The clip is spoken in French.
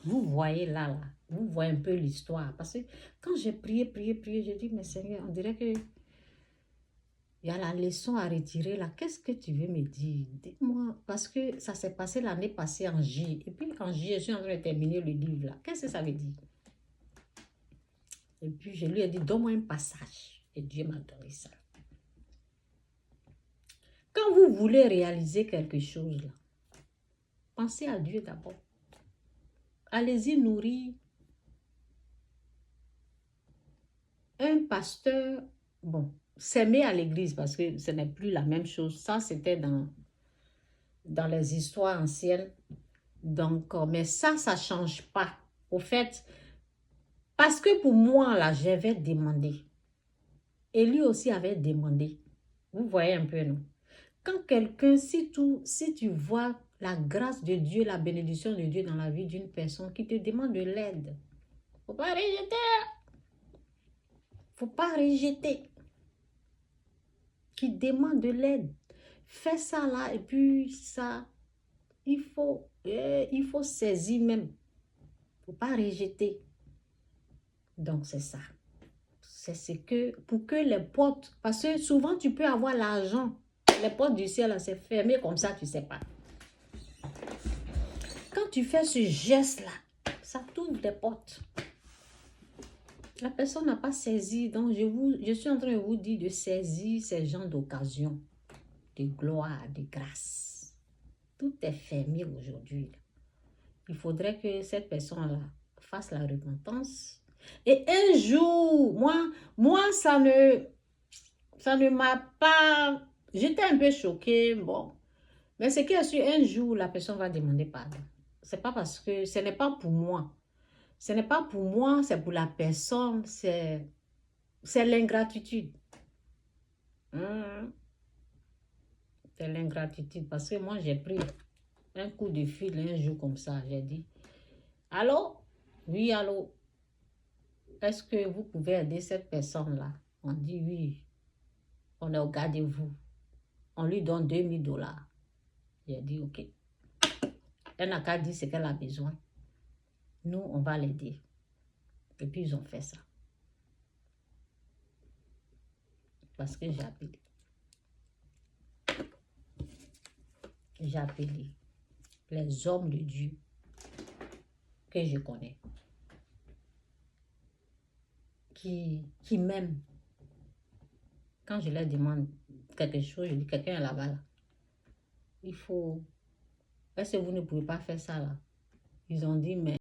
Vous voyez là, vous voyez un peu l'histoire. Parce que quand j'ai prié, j'ai dit, mais Seigneur, on dirait que il y a la leçon à retirer là. Qu'est-ce que tu veux me dire? Dites-moi, parce que ça s'est passé l'année passée en juillet. Et puis en juillet, je suis en train de terminer le livre là. Qu'est-ce que ça veut dire? Et puis je lui ai dit, donne-moi un passage. Et Dieu m'a donné ça. Quand vous voulez réaliser quelque chose là, pensez à Dieu d'abord. Allez-y nourrir un pasteur, bon, s'aimer à l'église parce que ce n'est plus la même chose. Ça, c'était dans les histoires anciennes. Donc, mais ça ne change pas. Au fait, parce que pour moi, là, j'avais demandé. Et lui aussi avait demandé. Vous voyez un peu, non? Quand quelqu'un, si tu vois la grâce de Dieu, la bénédiction de Dieu dans la vie d'une personne qui te demande de l'aide, faut pas rejeter. Faut pas rejeter. Qui demande de l'aide. Fais ça là et puis ça, il faut saisir même. Faut pas rejeter. Donc c'est ça. C'est ce que, pour que les portes, parce que souvent tu peux avoir l'argent, les portes du ciel, c'est fermé comme ça, tu sais pas. Quand tu fais ce geste-là, ça t'ouvre des portes. La personne n'a pas saisi, donc je suis en train de vous dire de saisir ces genres d'occasions, de gloire, de grâce. Tout est fermé aujourd'hui. Il faudrait que cette personne-là fasse la repentance. Et un jour, moi ça ne m'a pas... J'étais un peu choquée, bon. Mais c'est qu'il sûr, un jour, la personne va demander pardon. C'est pas parce que... Ce n'est pas pour moi. Ce n'est pas pour moi, c'est pour la personne. C'est l'ingratitude. C'est l'ingratitude. Parce que moi, j'ai pris un coup de fil un jour comme ça. J'ai dit, allô? Oui, allô? Est-ce que vous pouvez aider cette personne-là? On dit oui. On est au gardez-vous. On lui donne 2000 $. J'ai dit ok. Elle n'a qu'à dire ce qu'elle a besoin. Nous, on va l'aider. Et puis, ils ont fait ça. Parce que j'ai appelé. J'ai appelé les hommes de Dieu que je connais. Qui m'aiment. Quand je leur demande quelque chose, je dis quelqu'un est là-bas. Là. Il faut... Est-ce que vous ne pouvez pas faire ça là? Ils ont dit mais...